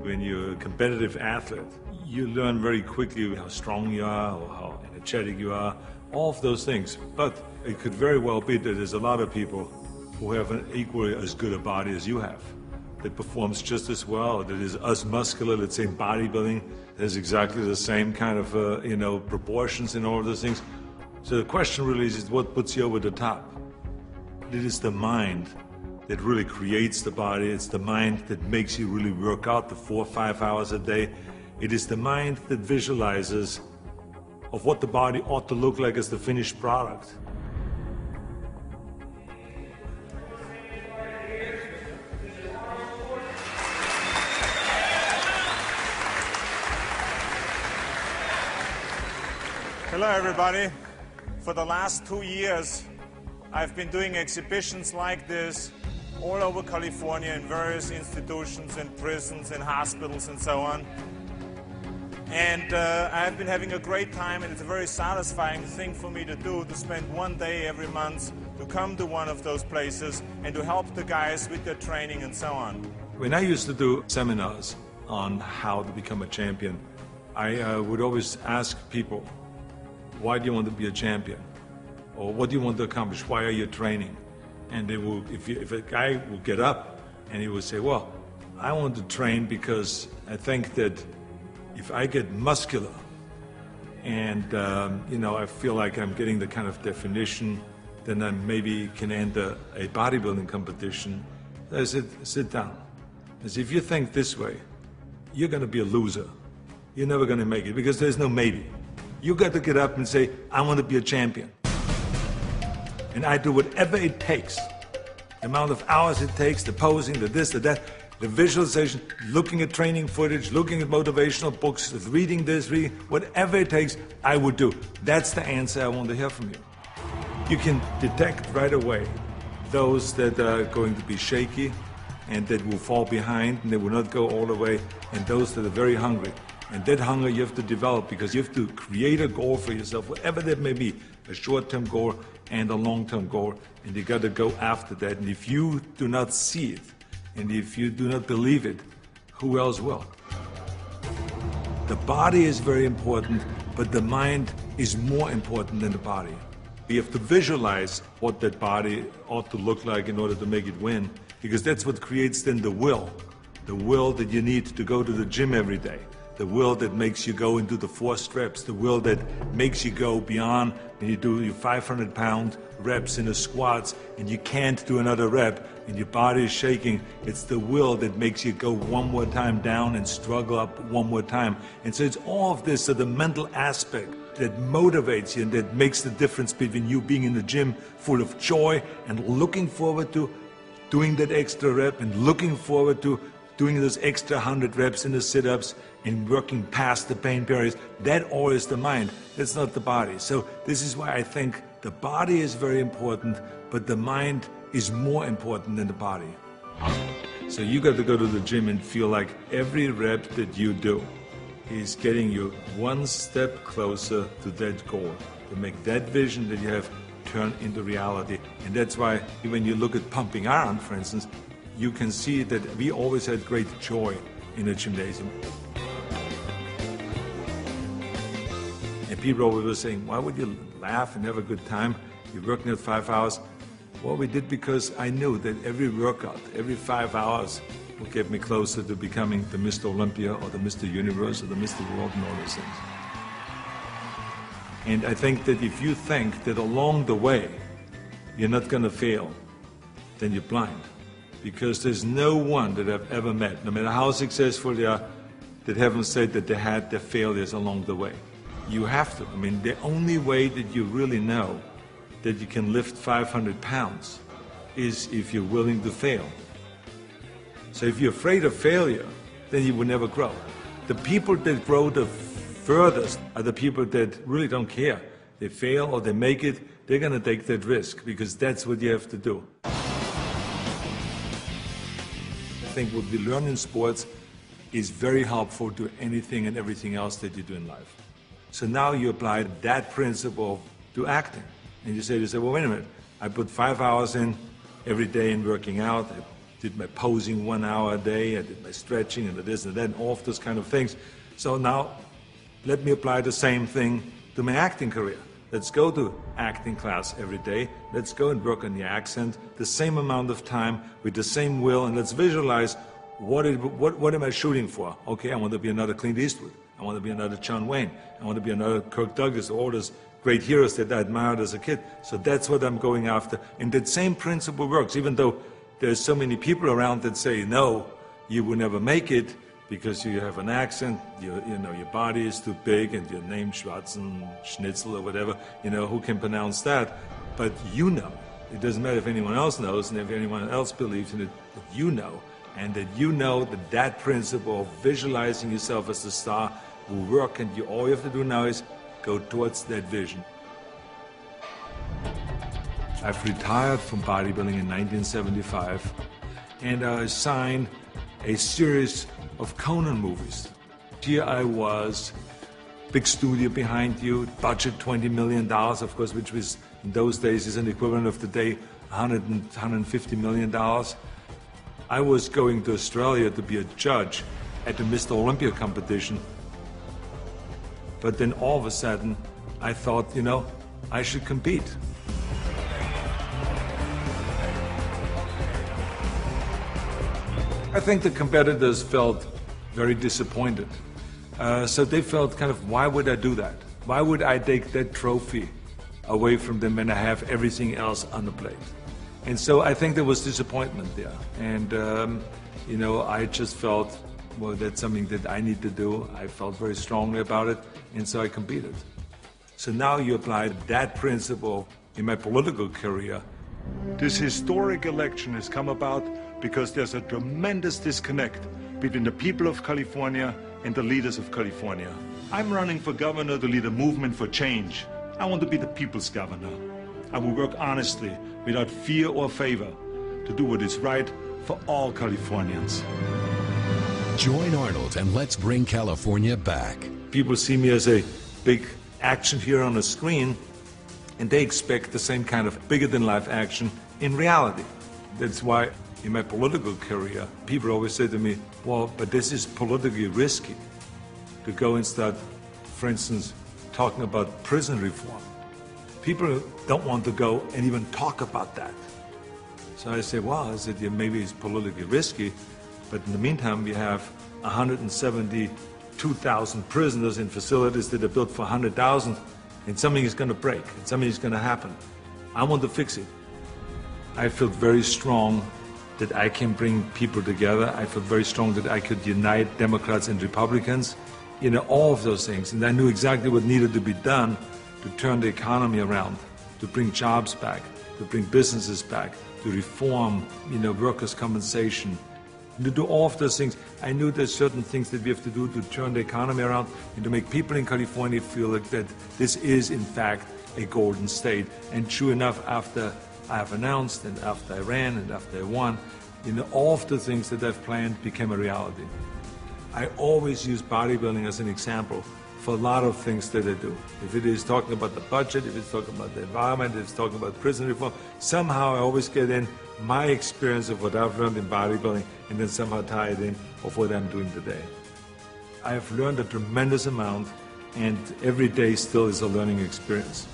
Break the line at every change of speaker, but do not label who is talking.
when you're a competitive athlete, you learn very quickly how strong you are or how energetic you are, all of those things. But it could very well be that there's a lot of people who have an equally as good a body as you have, that performs just as well, that is as muscular, let's say in bodybuilding, has exactly the same kind of proportions and all of those things. So the question really is what puts you over the top? It is the mind that really creates the body. It's the mind that makes you really work out the 4 or 5 hours a day. It is the mind that visualizes of what the body ought to look like as the finished product.
Hello everybody. For the last 2 years, I've been doing exhibitions like this all over California in various institutions and prisons and hospitals and so on. And I've been having a great time, and it's a very satisfying thing for me to do, to spend one day every month to come to one of those places and to help the guys with their training and so on.
When I used to do seminars on how to become a champion, I would always ask people, why do you want to be a champion? Or what do you want to accomplish? Why are you training? And they will, if a guy will get up and he will say, well, I want to train because I think that if I get muscular and I feel like I'm getting the kind of definition, then I maybe can enter a bodybuilding competition. I said, sit down. I said, if you think this way, you're going to be a loser. You're never going to make it because there's no maybe. You got to get up and say, I want to be a champion. And I do whatever it takes. The amount of hours it takes, the posing, the this, the that, the visualization, looking at training footage, looking at motivational books, reading this, reading, whatever it takes, I would do. That's the answer I want to hear from you. You can detect right away those that are going to be shaky and that will fall behind and they will not go all the way, and those that are very hungry. And that hunger you have to develop because you have to create a goal for yourself, whatever that may be, a short-term goal and a long-term goal, and you got to go after that. And if you do not see it, and if you do not believe it, who else will? The body is very important, but the mind is more important than the body. You have to visualize what that body ought to look like in order to make it win, because that's what creates then the will that you need to go to the gym every day. The will that makes you go into the 4 reps, the will that makes you go beyond when you do your 500-pound reps in the squats and you can't do another rep and your body is shaking. It's the will that makes you go one more time down and struggle up one more time. And so it's all of this, so the mental aspect that motivates you and that makes the difference between you being in the gym full of joy and looking forward to doing that extra rep and looking forward to doing those extra 100 reps in the sit-ups and working past the pain barriers. That all is the mind. That's not the body. So this is why I think the body is very important, but the mind is more important than the body. So you got to go to the gym and feel like every rep that you do is getting you one step closer to that goal, to make that vision that you have turn into reality. And that's why when you look at pumping iron, for instance, you can see that we always had great joy in a gymnasium. And people always were saying, why would you laugh and have a good time? You're working at 5 hours. Well, we did because I knew that every workout, every 5 hours, would get me closer to becoming the Mr. Olympia or the Mr. Universe or the Mr. World and all those things. And I think that if you think that along the way you're not going to fail, then you're blind. Because there's no one that I've ever met, no matter how successful they are, that haven't said that they had their failures along the way. You have to. I mean, the only way that you really know that you can lift 500 pounds is if you're willing to fail. So if you're afraid of failure, then you will never grow. The people that grow the furthest are the people that really don't care. They fail or they make it, they're going to take that risk because that's what you have to do. I think what we learn in sports is very helpful to anything and everything else that you do in life. So now you apply that principle to acting. And you say, well, wait a minute, I put 5 hours in every day in working out, I did my posing 1 hour a day, I did my stretching and this and that, and all of those kind of things. So now, let me apply the same thing to my acting career. Let's go to acting class every day. Let's go and work on the accent, the same amount of time, with the same will, and let's visualize what am I shooting for? Okay, I want to be another Clint Eastwood. I want to be another John Wayne. I want to be another Kirk Douglas, all those great heroes that I admired as a kid. So that's what I'm going after. And that same principle works, even though there's so many people around that say, no, you will never make it, because you have an accent, your body is too big, and your name Schwarzen, Schnitzel, or whatever, who can pronounce that? But you know. It doesn't matter if anyone else knows, and if anyone else believes in it, but you know. And that you know that principle of visualizing yourself as a star will work, and all you have to do now is go towards that vision. I've retired from bodybuilding in 1975, and I signed a series of Conan movies. Here I was, big studio behind you, budget $20 million, of course, which was in those days is an equivalent of today, $150 million. I was going to Australia to be a judge at the Mr. Olympia competition. But then all of a sudden, I thought, I should compete. I think the competitors felt very disappointed. So they felt kind of, why would I do that? Why would I take that trophy away from them when I have everything else on the plate? And so I think there was disappointment there. And, I just felt, well, that's something that I need to do. I felt very strongly about it, and so I competed. So now you apply that principle in my political career.
This historic election has come about because there's a tremendous disconnect between the people of California and the leaders of California. I'm running for governor to lead a movement for change. I want to be the people's governor. I will work honestly, without fear or favor, to do what is right for all Californians.
Join Arnold and let's bring California back.
People see me as a big action hero on the screen, and they expect the same kind of bigger-than-life action in reality. That's why in my political career, people always say to me, well, but this is politically risky to go and start, for instance, talking about prison reform. People don't want to go and even talk about that. So I say, well, maybe it's politically risky, but in the meantime, we have 172,000 prisoners in facilities that are built for 100,000, and something is going to break, and something is going to happen. I want to fix it. I feel very strong that I can bring people together. I feel very strong that I could unite Democrats and Republicans, all of those things. And I knew exactly what needed to be done to turn the economy around, to bring jobs back, to bring businesses back, to reform, workers' compensation, and to do all of those things. I knew there's certain things that we have to do to turn the economy around and to make people in California feel like that this is, in fact, a golden state. And true enough, after I have announced, and after I ran, and after I won, all of the things that I've planned became a reality. I always use bodybuilding as an example for a lot of things that I do. If it is talking about the budget, if it's talking about the environment, if it's talking about prison reform, somehow I always get in my experience of what I've learned in bodybuilding and then somehow tie it in of what I'm doing today. I have learned a tremendous amount, and every day still is a learning experience.